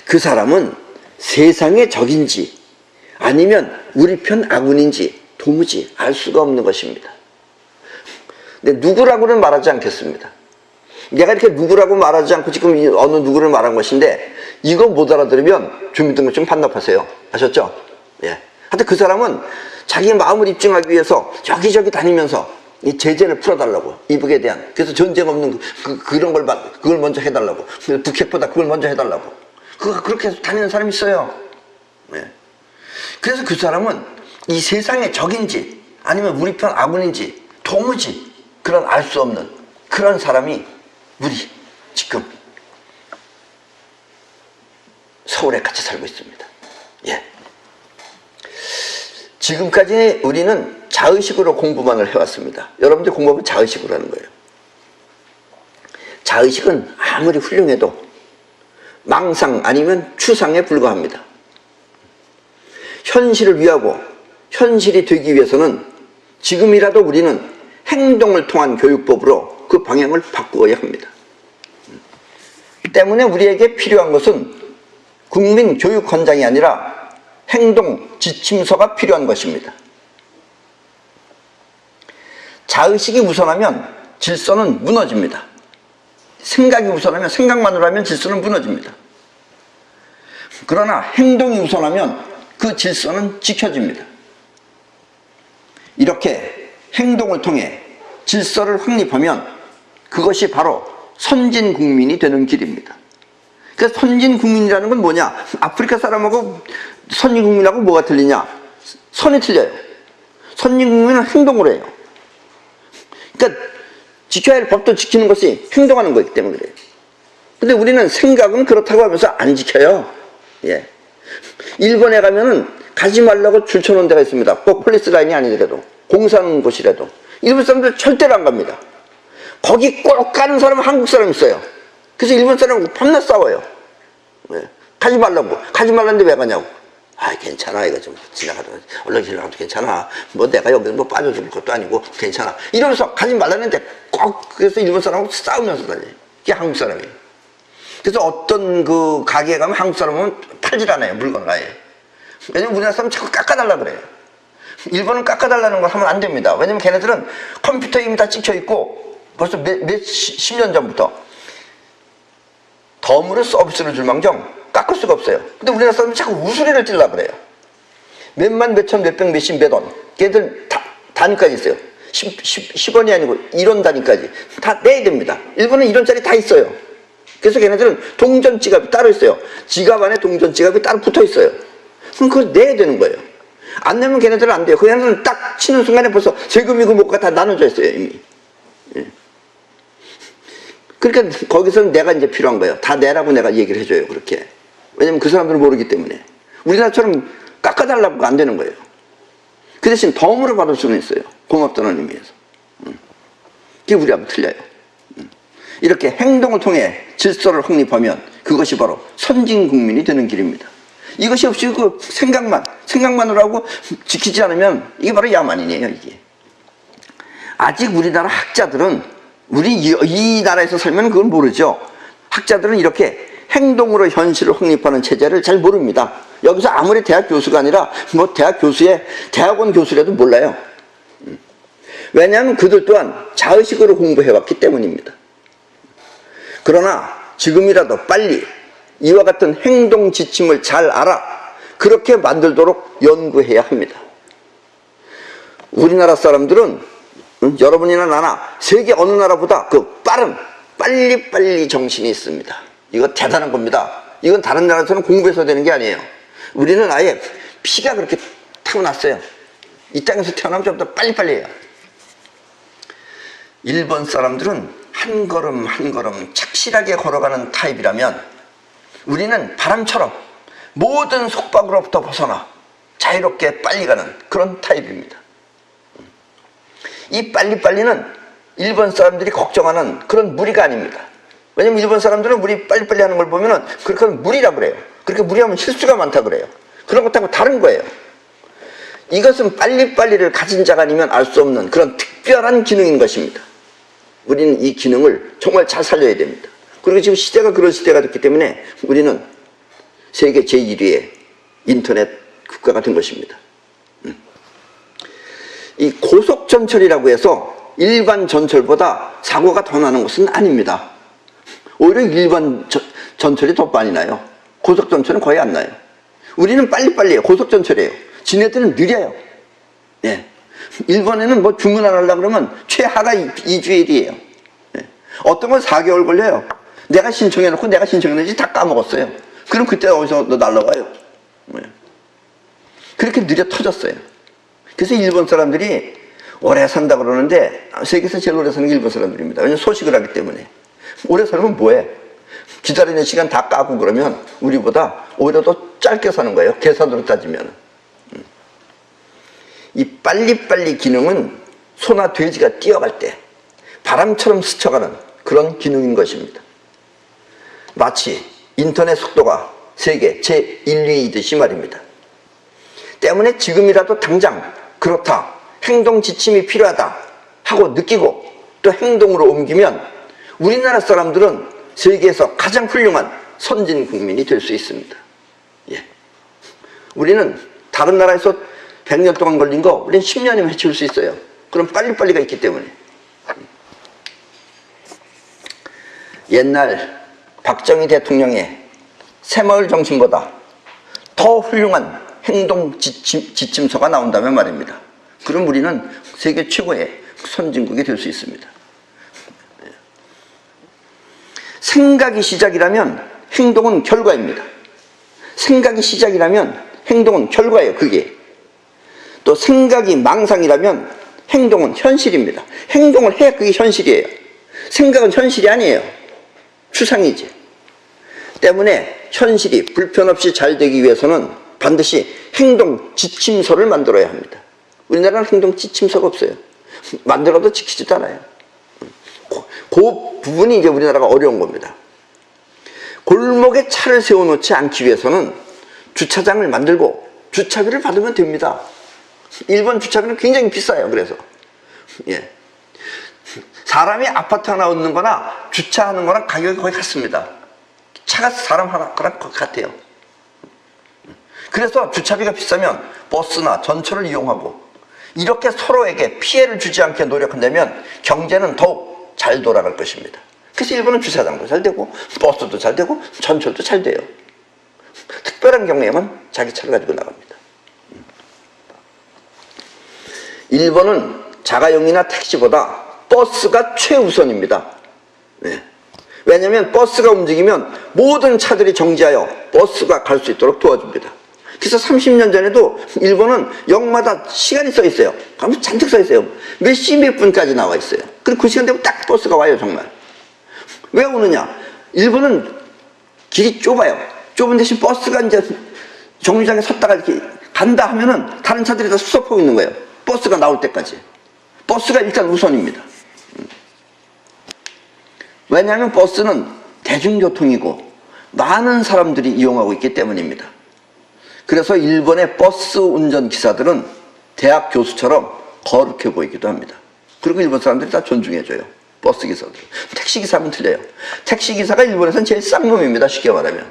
그 사람은 세상의 적인지 아니면 우리 편 아군인지 도무지 알 수가 없는 것입니다. 근데 누구라고는 말하지 않겠습니다. 내가 이렇게 누구라고 말하지 않고 지금 어느 누구를 말한 것인데, 이거 못 알아들으면 주민등록증 반납하세요. 아셨죠? 예. 하여튼 그 사람은 자기의 마음을 입증하기 위해서 여기저기 다니면서 이 제재를 풀어달라고, 이북에 대한. 그래서 전쟁 없는 그런 걸 그걸 먼저 해달라고. 북핵보다 그걸 먼저 해달라고. 그렇게 해서 다니는 사람이 있어요. 네. 그래서 그 사람은 이 세상의 적인지 아니면 우리 편 아군인지 도무지 그런 알 수 없는 그런 사람이 우리 지금 서울에 같이 살고 있습니다. 예. 지금까지 우리는 자의식으로 공부만을 해왔습니다. 여러분들 공부하면 자의식으로 하는 거예요. 자의식은 아무리 훌륭해도 망상 아니면 추상에 불과합니다. 현실을 위하고 현실이 되기 위해서는 지금이라도 우리는 행동을 통한 교육법으로 그 방향을 바꾸어야 합니다. 때문에 우리에게 필요한 것은 국민교육헌장이 아니라 행동지침서가 필요한 것입니다. 자의식이 우선하면 질서는 무너집니다. 생각이 우선하면, 생각만으로 하면 질서는 무너집니다. 그러나 행동이 우선하면 그 질서는 지켜집니다. 이렇게 행동을 통해 질서를 확립하면 그것이 바로 선진국민이 되는 길입니다. 그러니까 선진국민이라는 건 뭐냐? 아프리카 사람하고 선진국민하고 뭐가 틀리냐? 선이 틀려요. 선진국민은 행동을 해요. 그러니까 지켜야 할 법도 지키는 것이 행동하는 거기 때문에 그래요. 근데 우리는 생각은 그렇다고 하면서 안 지켜요. 예. 일본에 가면은 가지 말라고 줄 쳐놓은 데가 있습니다. 꼭 폴리스 라인이 아니더라도, 공사하는 곳이라도. 일본 사람들 절대로 안 갑니다. 거기 꼭 가는 사람은 한국 사람이 있어요. 그래서 일본 사람은 밤낮 싸워요. 예. 가지 말라고. 가지 말라는데 왜 가냐고. 아, 괜찮아. 이거 좀 지나가도, 얼른 지나가도 괜찮아. 뭐 내가 여기 뭐 빠져줄 것도 아니고 괜찮아. 이러면서 가지 말라는데 꼭, 그래서 일본 사람하고 싸우면서 다녀요. 이게 한국 사람이에요. 그래서 어떤 그 가게에 가면 한국 사람은 팔질 않아요. 물건을 아예. 왜냐면 우리나라 사람은 자꾸 깎아달라 그래요. 일본은 깎아달라는 걸 하면 안 됩니다. 왜냐면 걔네들은 컴퓨터에 이미 다 찍혀있고 벌써 십 년 전부터 덤으로 서비스를 줄 망정 깎을 수가 없어요. 근데 우리나라 사람은 자꾸 우스리를 찔라 그래요. 몇만, 몇천, 몇백, 몇십, 몇 원. 걔들 다 단위까지 있어요. 10원이 아니고 1원 단위까지. 다 내야 됩니다. 일본은 1원짜리 다 있어요. 그래서 걔네들은 동전 지갑이 따로 있어요. 지갑 안에 동전 지갑이 따로 붙어 있어요. 그럼 그걸 내야 되는 거예요. 안 내면 걔네들은 안 돼요. 걔네들은 딱 치는 순간에 벌써 세금이고 뭐가 다 나눠져 있어요, 이미. 예. 그러니까 거기서는 내가 이제 필요한 거예요. 다 내라고 내가 얘기를 해줘요, 그렇게. 왜냐면 그 사람들은 모르기 때문에. 우리나라처럼 깎아달라고 안 되는 거예요. 그 대신 덤으로 받을 수는 있어요. 고맙다는 의미에서. 그게 우리하고 틀려요. 이렇게 행동을 통해 질서를 확립하면 그것이 바로 선진국민이 되는 길입니다. 이것이 없이 그 생각만으로 하고 지키지 않으면 이게 바로 야만이네요, 이게. 아직 우리나라 학자들은, 우리 이 나라에서 살면 그걸 모르죠. 학자들은 이렇게 행동으로 현실을 확립하는 체제를 잘 모릅니다. 여기서 아무리 대학 교수가 아니라 뭐 대학원 교수라도 몰라요. 왜냐하면 그들 또한 자의식으로 공부해왔기 때문입니다. 그러나 지금이라도 빨리 이와 같은 행동 지침을 잘 알아 그렇게 만들도록 연구해야 합니다. 우리나라 사람들은 여러분이나 나나 세계 어느 나라보다 그 빨리 정신이 있습니다. 이거 대단한 겁니다. 이건 다른 나라에서는 공부해서 되는 게 아니에요. 우리는 아예 피가 그렇게 타고났어요. 이 땅에서 태어나면 좀 더 빨리빨리 해요. 일본 사람들은 한 걸음 한 걸음 착실하게 걸어가는 타입이라면 우리는 바람처럼 모든 속박으로부터 벗어나 자유롭게 빨리 가는 그런 타입입니다. 이 빨리빨리는 일본 사람들이 걱정하는 그런 무리가 아닙니다. 왜냐면 일본 사람들은 우리 빨리빨리 하는 걸 보면은 그렇게 하면 무리라 그래요. 그렇게 무리하면 실수가 많다 그래요. 그런 것하고 다른 거예요. 이것은 빨리빨리를 가진 자가 아니면 알 수 없는 그런 특별한 기능인 것입니다. 우리는 이 기능을 정말 잘 살려야 됩니다. 그리고 지금 시대가 그런 시대가 됐기 때문에 우리는 세계 제1위의 인터넷 국가가 된 것입니다. 이 고속전철이라고 해서 일반 전철보다 사고가 더 나는 것은 아닙니다. 오히려 일반 전철이 더 많이 나요. 고속전철은 거의 안 나요. 우리는 빨리빨리 해요. 고속전철이에요. 지네들은 느려요. 예. 일본에는 뭐 주문 안 하려고 그러면 최하가 2주일이에요. 어떤 건 4개월 걸려요. 내가 신청해놓고 내가 신청했는지 다 까먹었어요. 그럼 그때 어디서 너 날라와요. 그렇게 느려 터졌어요. 그래서 일본 사람들이 오래 산다 그러는데 세계에서 제일 오래 사는 게 일본 사람들입니다. 왜냐면 소식을 하기 때문에. 오래 살면 뭐해? 기다리는 시간 다 까고 그러면 우리보다 오히려 더 짧게 사는 거예요. 계산으로 따지면. 이 빨리빨리 기능은 소나 돼지가 뛰어갈 때 바람처럼 스쳐가는 그런 기능인 것입니다. 마치 인터넷 속도가 세계 제1위이듯이 말입니다. 때문에 지금이라도 당장 그렇다, 행동 지침이 필요하다 하고 느끼고 또 행동으로 옮기면 우리나라 사람들은 세계에서 가장 훌륭한 선진 국민이 될 수 있습니다. 예. 우리는 다른 나라에서 100년 동안 걸린 거 우리는 10년이면 해치울 수 있어요. 그럼 빨리빨리가 있기 때문에. 옛날 박정희 대통령의 새마을 정신보다 더 훌륭한 행동 지침서가 나온다면 말입니다. 그럼 우리는 세계 최고의 선진국이 될 수 있습니다. 생각이 시작이라면 행동은 결과입니다. 생각이 시작이라면 행동은 결과예요. 그게. 또 생각이 망상이라면 행동은 현실입니다. 행동을 해야 그게 현실이에요. 생각은 현실이 아니에요. 추상이지. 때문에 현실이 불편 없이 잘 되기 위해서는 반드시 행동 지침서를 만들어야 합니다. 우리나라는 행동 지침서가 없어요. 만들어도 지키지도 않아요. 그 부분이 이제 우리나라가 어려운 겁니다. 골목에 차를 세워놓지 않기 위해서는 주차장을 만들고 주차비를 받으면 됩니다. 일본 주차비는 굉장히 비싸요. 그래서 예. 사람이 아파트 하나 얻는 거나 주차하는 거랑 가격이 거의 같습니다. 차가 사람 하나랑 같아요. 그래서 주차비가 비싸면 버스나 전철을 이용하고 이렇게 서로에게 피해를 주지 않게 노력한다면 경제는 더욱 잘 돌아갈 것입니다. 그래서 일본은 주차장도 잘 되고 버스도 잘 되고 전철도 잘 돼요. 특별한 경우에만 자기 차를 가지고 나갑니다. 일본은 자가용이나 택시보다 버스가 최우선입니다. 네. 왜냐하면 버스가 움직이면 모든 차들이 정지하여 버스가 갈 수 있도록 도와줍니다. 그래서 30년 전에도 일본은 역마다 시간이 써 있어요. 가면 잔뜩 써 있어요. 몇 시 몇 분까지 나와 있어요. 그리고 그 시간 되면 딱 버스가 와요. 정말. 왜 오느냐? 일본은 길이 좁아요. 좁은 대신 버스가 이제 정류장에 섰다가 이렇게 간다 하면은 다른 차들이 다 수습하고 있는 거예요. 버스가 나올 때까지. 버스가 일단 우선입니다. 왜냐하면 버스는 대중교통이고 많은 사람들이 이용하고 있기 때문입니다. 그래서 일본의 버스 운전기사들은 대학 교수처럼 거룩해 보이기도 합니다. 그리고 일본 사람들이 다 존중해줘요. 버스기사들. 택시기사는 틀려요. 택시기사가 일본에서는 제일 쌍놈입니다. 쉽게 말하면.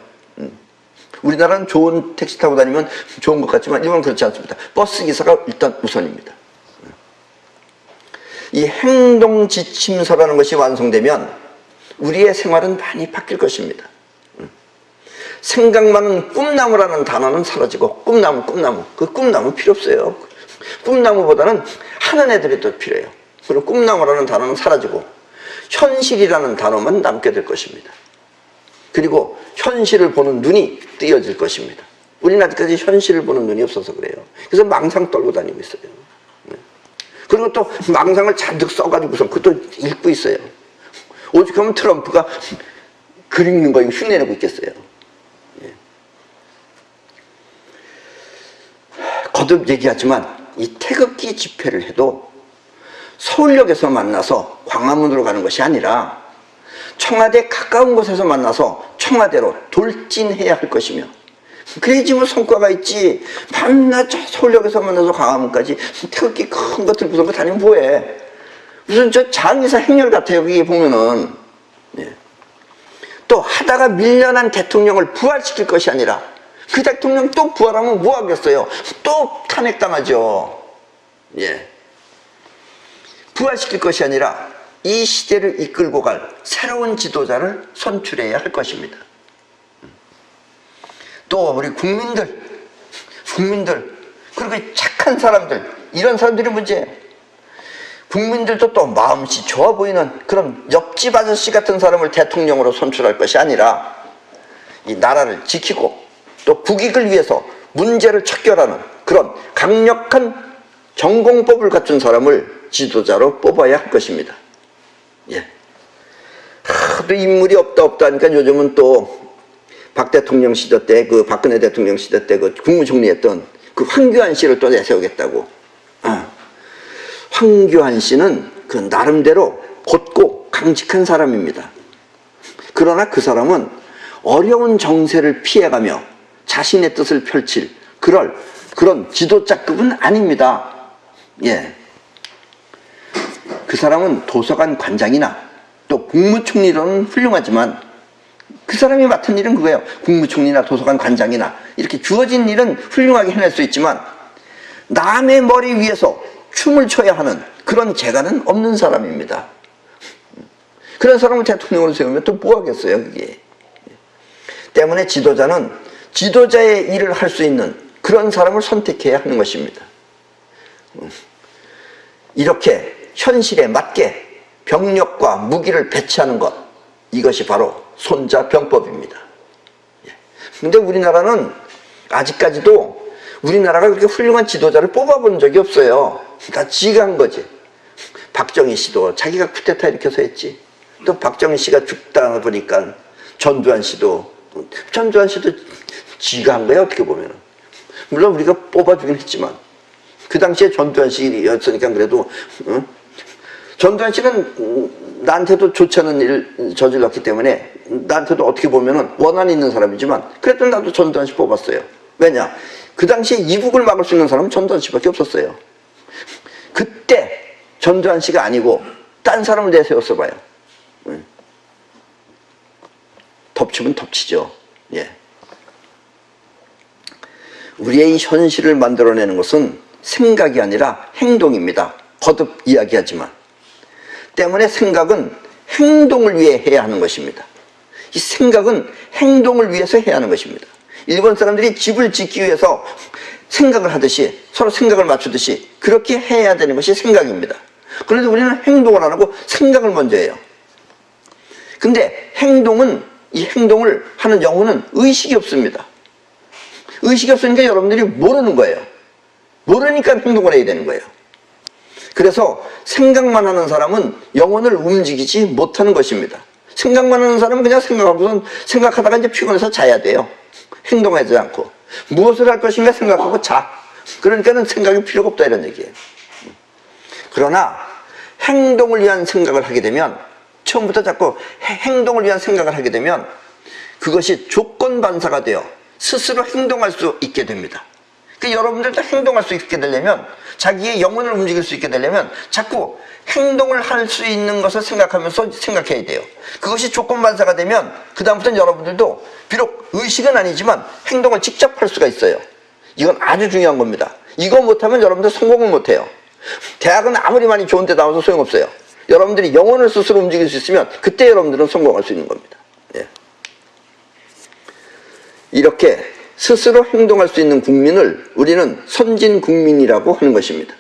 우리나라는 좋은 택시 타고 다니면 좋은 것 같지만 일본은 그렇지 않습니다. 버스기사가 일단 우선입니다. 이 행동지침서라는 것이 완성되면 우리의 생활은 많이 바뀔 것입니다. 생각만은 꿈나무라는 단어는 사라지고 꿈나무 그 꿈나무 필요 없어요. 꿈나무보다는 하는 애들이 더 필요해요. 그리고 꿈나무라는 단어는 사라지고 현실이라는 단어만 남게 될 것입니다. 그리고 현실을 보는 눈이 뜨여질 것입니다. 우리는 아직까지 현실을 보는 눈이 없어서 그래요. 그래서 망상 떨고 다니고 있어요. 그리고 또 망상을 잔뜩 써가지고서 그것도 읽고 있어요. 오죽하면 트럼프가 글 읽는 거 흉내내고 있겠어요. 거듭 얘기하지만 이 태극기 집회를 해도 서울역에서 만나서 광화문으로 가는 것이 아니라 청와대 가까운 곳에서 만나서 청와대로 돌진해야 할 것이며 그래야지 뭐 성과가 있지. 밤낮 서울역에서 만나서 광화문까지 태극기 큰 거 들고서 다니면 뭐해. 무슨 저 장의사 행렬 같아요. 여기 보면은. 예. 또 하다가 밀려난 대통령을 부활시킬 것이 아니라 그 대통령 또 부활하면 뭐 하겠어요? 또 탄핵당하죠. 예. 부활시킬 것이 아니라 이 시대를 이끌고 갈 새로운 지도자를 선출해야 할 것입니다. 또 우리 국민들 그리고 착한 사람들 이런 사람들이 문제예요. 국민들도 또 마음씨 좋아 보이는 그런 옆집 아저씨 같은 사람을 대통령으로 선출할 것이 아니라 이 나라를 지키고 또 국익을 위해서 문제를 척결하는 그런 강력한 전공법을 갖춘 사람을 지도자로 뽑아야 할 것입니다. 예. 하도 인물이 없다 하니까 요즘은 또 박 대통령 시대 때, 그 박근혜 대통령 시대 때 그 국무총리했던 그 황교안 씨를 또 내세우겠다고. 황교안 씨는 그 나름대로 곧고 강직한 사람입니다. 그러나 그 사람은 어려운 정세를 피해가며 자신의 뜻을 펼칠 그런 지도자급은 아닙니다. 예. 그 사람은 도서관 관장이나 또 국무총리로는 훌륭하지만 그 사람이 맡은 일은 그거예요. 국무총리나 도서관 관장이나 이렇게 주어진 일은 훌륭하게 해낼 수 있지만 남의 머리 위에서 춤을 춰야 하는 그런 재간은 없는 사람입니다. 그런 사람을 대통령으로 세우면 또 뭐 하겠어요, 그게. 때문에 지도자는 지도자의 일을 할 수 있는 그런 사람을 선택해야 하는 것입니다. 이렇게 현실에 맞게 병력과 무기를 배치하는 것, 이것이 바로 손자병법입니다. 그런데 우리나라는 아직까지도 우리나라가 그렇게 훌륭한 지도자를 뽑아본 적이 없어요. 그러니까 지가 한 거지. 박정희 씨도 자기가 쿠데타 일으켜서 했지. 또 박정희 씨가 죽다 보니까 전두환 씨도 지가 한 거야, 어떻게 보면. 물론 우리가 뽑아주긴 했지만 그 당시에 전두환 씨였으니까 그래도 전두환 씨는 나한테도 좋지 않은 일을 저질렀기 때문에 나한테도 어떻게 보면 원한이 있는 사람이지만 그래도 나도 전두환 씨 뽑았어요. 왜냐? 그 당시에 이국을 막을 수 있는 사람은 전두환 씨밖에 없었어요. 그때 전두환 씨가 아니고 딴 사람을 내세웠어 봐요. 덮치면 덮치죠. 예. 우리의 이 현실을 만들어내는 것은 생각이 아니라 행동입니다. 거듭 이야기하지만. 때문에 생각은 행동을 위해 해야 하는 것입니다. 이 생각은 행동을 위해서 해야 하는 것입니다. 일본 사람들이 집을 짓기 위해서 생각을 하듯이 서로 생각을 맞추듯이 그렇게 해야 되는 것이 생각입니다. 그런데 우리는 행동을 안 하고 생각을 먼저 해요. 근데 이 행동을 하는 영혼은 의식이 없습니다. 의식이 없으니까 여러분들이 모르는 거예요. 모르니까 행동을 해야 되는 거예요. 그래서 생각만 하는 사람은 영혼을 움직이지 못하는 것입니다. 생각만 하는 사람은 그냥 생각하다가 이제 피곤해서 자야 돼요. 행동하지 않고. 무엇을 할 것인가 생각하고 자. 그러니까는 생각이 필요가 없다 이런 얘기예요. 그러나 행동을 위한 생각을 하게 되면 처음부터 자꾸 행동을 위한 생각을 하게 되면 그것이 조건 반사가 되어 스스로 행동할 수 있게 됩니다. 그러니까 여러분들도 행동할 수 있게 되려면 자기의 영혼을 움직일 수 있게 되려면 자꾸 행동을 할 수 있는 것을 생각하면서 생각해야 돼요. 그것이 조건 반사가 되면 그 다음부터는 여러분들도 비록 의식은 아니지만 행동을 직접 할 수가 있어요. 이건 아주 중요한 겁니다. 이거 못하면 여러분들 성공을 못해요. 대학은 아무리 많이 좋은 데 나와서 소용없어요. 여러분들이 영혼을 스스로 움직일 수 있으면 그때 여러분들은 성공할 수 있는 겁니다. 예. 이렇게 스스로 행동할 수 있는 국민을 우리는 선진 국민이라고 하는 것입니다.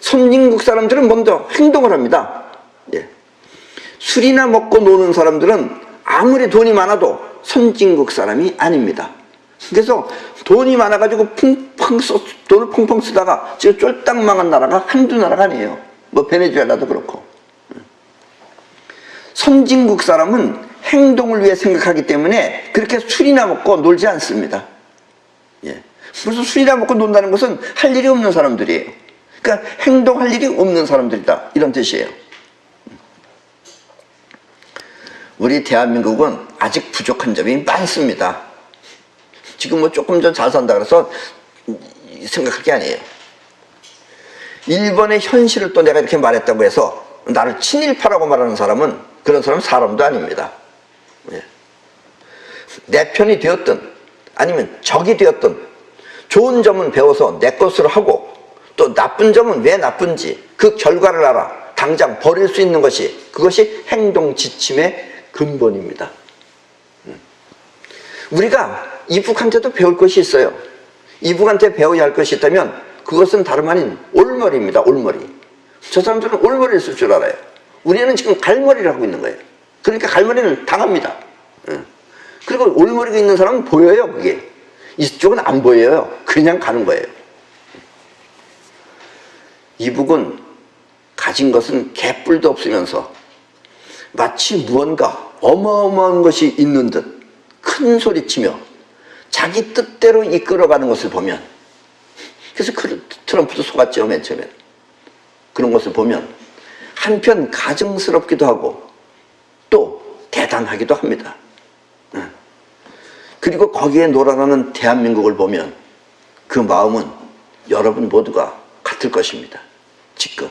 선진국 사람들은 먼저 행동을 합니다. 예. 술이나 먹고 노는 사람들은 아무리 돈이 많아도 선진국 사람이 아닙니다. 그래서 돈이 많아가지고 돈을 펑펑 쓰다가 지금 쫄딱 망한 나라가 한두 나라가 아니에요. 뭐 베네수엘라도 그렇고. 선진국 사람은 행동을 위해 생각하기 때문에 그렇게 술이나 먹고 놀지 않습니다. 예. 그래서 술이나 먹고 논다는 것은 할 일이 없는 사람들이에요. 그러니까 행동할 일이 없는 사람들이다 이런 뜻이에요. 우리 대한민국은 아직 부족한 점이 많습니다. 지금 뭐 조금 더 잘 산다 그래서 생각할 게 아니에요. 일본의 현실을 또 내가 이렇게 말했다고 해서 나를 친일파라고 말하는 사람은 그런 사람도 아닙니다. 예. 내 편이 되었든 아니면 적이 되었든 좋은 점은 배워서 내 것으로 하고 또 나쁜 점은 왜 나쁜지 그 결과를 알아 당장 버릴 수 있는 것이 그것이 행동 지침의 근본입니다. 우리가 이북한테도 배울 것이 있어요. 이북한테 배워야 할 것이 있다면 그것은 다름 아닌 올머리입니다. 올머리. 저 사람들은 올머리를 쓸 줄 알아요. 우리는 지금 갈머리를 하고 있는 거예요. 그러니까 갈머리는 당합니다. 그리고 올머리가 있는 사람은 보여요, 그게. 이쪽은 안 보여요. 그냥 가는 거예요. 이북은 가진 것은 개뿔도 없으면서 마치 무언가 어마어마한 것이 있는 듯 큰 소리치며 자기 뜻대로 이끌어가는 것을 보면, 그래서 트럼프도 속았죠, 맨 처음에. 그런 것을 보면 한편 가증스럽기도 하고 또 대단하기도 합니다. 그리고 거기에 놀아나는 대한민국을 보면 그 마음은 여러분 모두가 같을 것입니다. 지금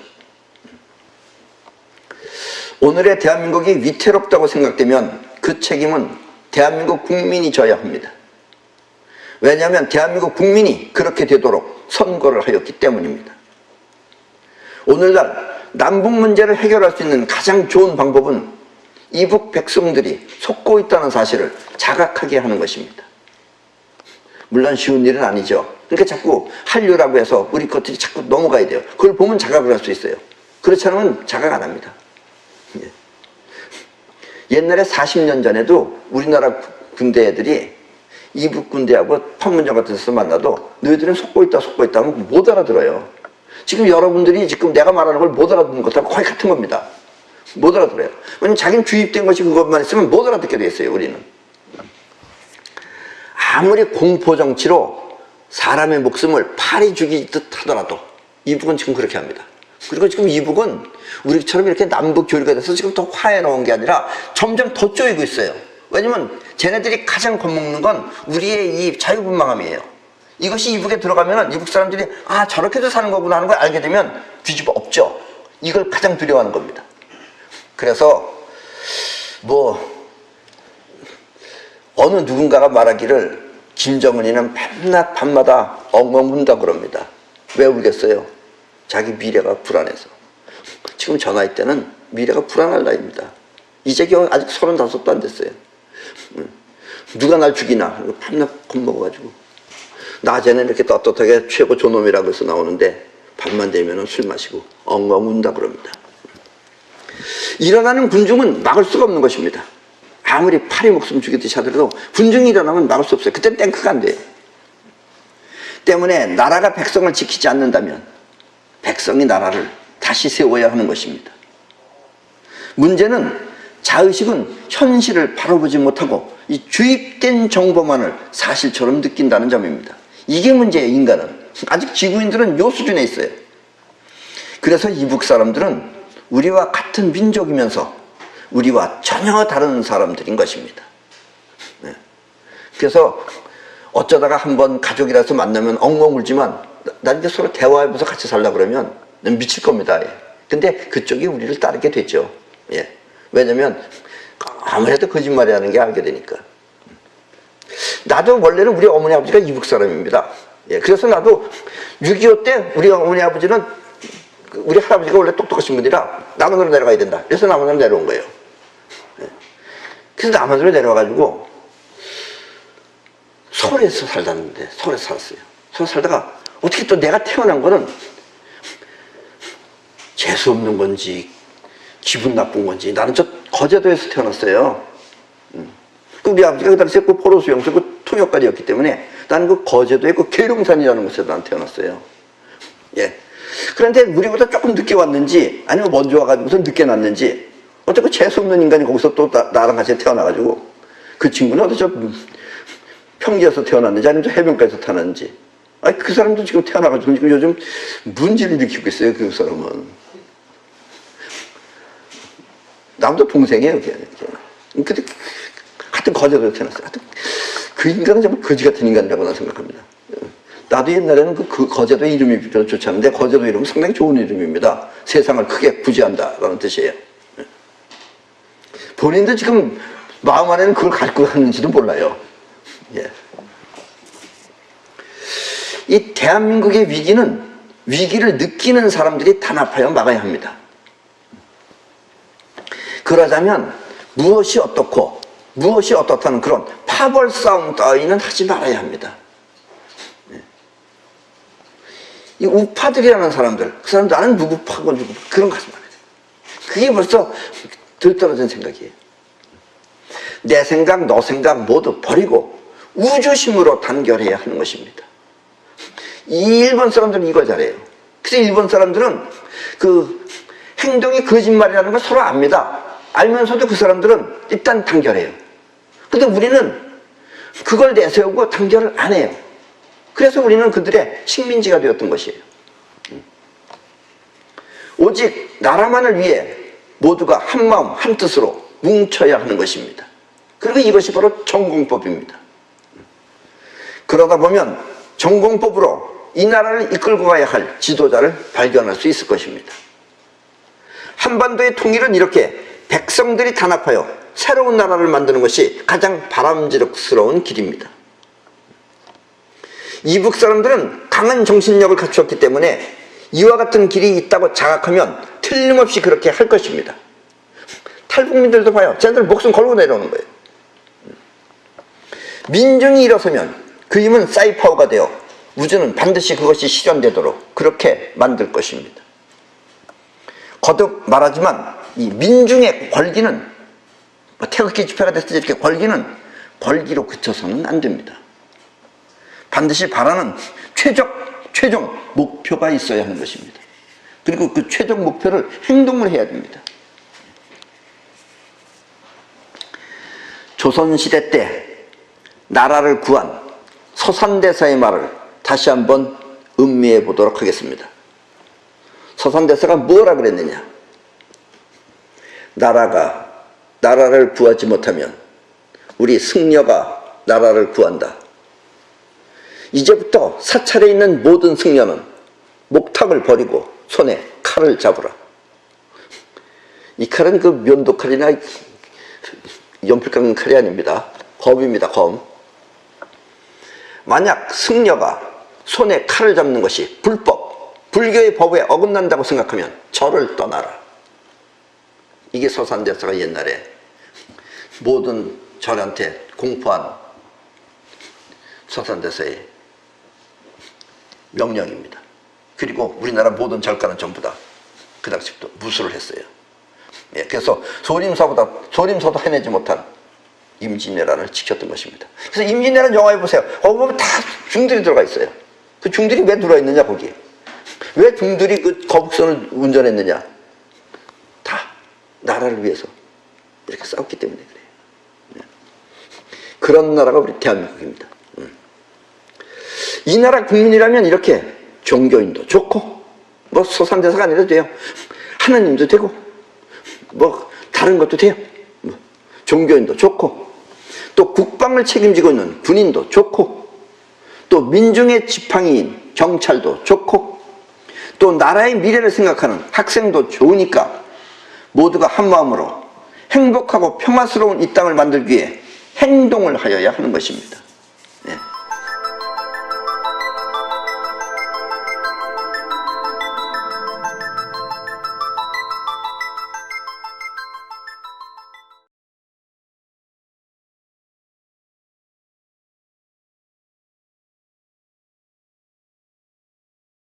오늘의 대한민국이 위태롭다고 생각되면 그 책임은 대한민국 국민이 져야 합니다. 왜냐하면 대한민국 국민이 그렇게 되도록 선거를 하였기 때문입니다. 오늘날 남북 문제를 해결할 수 있는 가장 좋은 방법은 이북 백성들이 속고 있다는 사실을 자각하게 하는 것입니다. 물론 쉬운 일은 아니죠. 그러니까 자꾸 한류라고 해서 우리 것들이 자꾸 넘어가야 돼요. 그걸 보면 자각을 할 수 있어요. 그렇지 않으면 자각 안 합니다. 옛날에 40년 전에도 우리나라 군대 애들이 이북 군대하고 판문점 같은 데서 만나도 너희들은 속고 있다 하면 못 알아들어요. 지금 여러분들이 지금 내가 말하는 걸 못 알아듣는 것하고 거의 같은 겁니다. 못 알아들어요. 왜냐면 자기는 주입된 것이 그것만 있으면 못 알아듣게 돼 있어요, 우리는. 아무리 공포정치로 사람의 목숨을 파리 죽이듯 하더라도 이북은 지금 그렇게 합니다. 그리고 지금 이북은 우리처럼 이렇게 남북 교류가 돼서 지금 더 화해로운 게 아니라 점점 더 쪼이고 있어요. 왜냐면 쟤네들이 가장 겁먹는 건 우리의 이 자유분방함이에요. 이것이 이북에 들어가면 이북 사람들이 아 저렇게도 사는 거구나 하는 걸 알게 되면 뒤집어 엎죠. 이걸 가장 두려워하는 겁니다. 그래서 뭐 어느 누군가가 말하기를 김정은이는 밤낮 밤마다 엉엉 운다 그럽니다. 왜 울겠어요? 자기 미래가 불안해서. 지금 저 나이 때는 미래가 불안할 나이입니다. 이제 겨우 아직 35도 안 됐어요. 누가 날 죽이나 밤낮 겁먹어가지고. 낮에는 이렇게 떳떳하게 최고 존엄이라고 해서 나오는데 밤만 되면 술 마시고 엉엉 운다 그럽니다. 일어나는 군중은 막을 수가 없는 것입니다. 아무리 파리 목숨 죽이듯이 하더라도 군중이 일어나면 막을 수 없어요. 그때는 탱크가 안 돼요. 때문에 나라가 백성을 지키지 않는다면 백성이 나라를 다시 세워야 하는 것입니다. 문제는 자의식은 현실을 바라보지 못하고 이 주입된 정보만을 사실처럼 느낀다는 점입니다. 이게 문제예요, 인간은. 아직 지구인들은 요 수준에 있어요. 그래서 이북 사람들은 우리와 같은 민족이면서 우리와 전혀 다른 사람들인 것입니다. 그래서 어쩌다가 한번 가족이라서 만나면 엉엉 울지만 나중에 서로 대화해보면서 같이 살려고 그러면 미칠 겁니다. 근데 그쪽이 우리를 따르게 되죠. 왜냐면 아무래도 거짓말이 하는 게 알게 되니까. 나도 원래는 우리 어머니 아버지가 이북 사람입니다. 그래서 나도 6.25 때 우리 어머니 아버지는 우리 할아버지가 원래 똑똑하신 분이라 남한으로 내려가야 된다. 그래서 남한으로 내려온 거예요. 그래서 남한으로 내려와가지고 서울에서 살았는데 서울에서 살았어요. 서울 살다가 어떻게 또 내가 태어난 거는 재수 없는 건지 기분 나쁜 건지 나는 저 거제도에서 태어났어요. 우리 아버지가 그 당시에 그 포로수용소 그 통역관이었기 때문에 나는 그 거제도의 그 계룡산이라는 곳에서 난 태어났어요. 그런데 우리보다 조금 늦게 왔는지 아니면 먼저 와가지고서 늦게 났는지 어쩌고 재수 없는 인간이 거기서 또 나랑 같이 태어나가지고 그 친구는 어디 저 평지에서 태어났는지 아니면 저 해변가에서 태어났는지 그 사람도 지금 태어나가지고 지금 요즘 문제를 일으키고 있어요. 그 사람은 남도 동생이에요. 근데 같은 거제도에 태어났어요. 하여튼 그 인간은 정말 거지 같은 인간이라고 나는 생각합니다. 나도 옛날에는 그 거제도 이름이 별로 좋지 않은데 거제도 이름은 상당히 좋은 이름입니다. 세상을 크게 구제한다라는 뜻이에요. 본인도 지금 마음 안에는 그걸 갖고 하는지도 몰라요. 이 대한민국의 위기는 위기를 느끼는 사람들이 단합하여 막아야 합니다. 그러자면 무엇이 어떻고 무엇이 어떻다는 그런 파벌 싸움 따위는 하지 말아야 합니다. 이 우파들이라는 사람들, 그 사람들 나는 누구 파고 누구 그런 거 하지 말아야 돼. 그게 벌써 들떨어진 생각이에요. 내 생각, 너 생각 모두 버리고 우주심으로 단결해야 하는 것입니다. 이 일본 사람들은 이걸 잘해요. 그래서 일본 사람들은 그 행동이 거짓말이라는 걸 서로 압니다. 알면서도 그 사람들은 일단 단결해요. 근데 우리는 그걸 내세우고 단결을 안 해요. 그래서 우리는 그들의 식민지가 되었던 것이에요. 오직 나라만을 위해 모두가 한마음 한뜻으로 뭉쳐야 하는 것입니다. 그리고 이것이 바로 전공법입니다. 그러다 보면 전공법으로 이 나라를 이끌고 가야 할 지도자를 발견할 수 있을 것입니다. 한반도의 통일은 이렇게 백성들이 단합하여 새로운 나라를 만드는 것이 가장 바람직스러운 길입니다. 이북 사람들은 강한 정신력을 갖추었기 때문에 이와 같은 길이 있다고 자각하면 틀림없이 그렇게 할 것입니다. 탈북민들도 봐요. 쟤들 목숨 걸고 내려오는 거예요. 민중이 일어서면 그 힘은 사이파워가 되어 우주는 반드시 그것이 실현되도록 그렇게 만들 것입니다. 거듭 말하지만 이 민중의 권리는 태극기 집회가 됐을 때 이렇게 권리로 그쳐서는 안 됩니다. 반드시 바라는 최종 목표가 있어야 하는 것입니다. 그리고 그 최종 목표를 행동을 해야 됩니다. 조선시대 때 나라를 구한 서산대사의 말을 다시 한번 음미해 보도록 하겠습니다. 서산대사가 뭐라 그랬느냐? 나라를 구하지 못하면 우리 승려가 나라를 구한다. 이제부터 사찰에 있는 모든 승려는 목탁을 버리고 손에 칼을 잡으라. 이 칼은 그 면도칼이나 연필 깎는 칼이 아닙니다. 검입니다. 검. 만약 승려가 손에 칼을 잡는 것이 불교의 법에 어긋난다고 생각하면 절을 떠나라. 이게 서산대사가 옛날에 모든 절한테 공포한 서산대사의 명령입니다. 그리고 우리나라 모든 절가는 전부 다 그 당시부터 무술을 했어요. 그래서 소림서도 해내지 못한 임진왜란을 지켰던 것입니다. 그래서 임진왜란 영화에 보세요. 보면 다 중들이 들어가 있어요. 그 중들이 왜 들어있느냐 거기에. 왜 중들이 그 거북선을 운전했느냐. 다 나라를 위해서 이렇게 싸웠기 때문에 그래요. 그런 나라가 우리 대한민국입니다. 이 나라 국민이라면 이렇게 종교인도 좋고 뭐 서산대사가 아니라도 돼요. 하나님도 되고 뭐 다른 것도 돼요. 종교인도 좋고 또 국방을 책임지고 있는 군인도 좋고 또 민중의 지팡이인 경찰도 좋고 또 나라의 미래를 생각하는 학생도 좋으니까 모두가 한마음으로 행복하고 평화스러운 이 땅을 만들기 위해 행동을 하여야 하는 것입니다.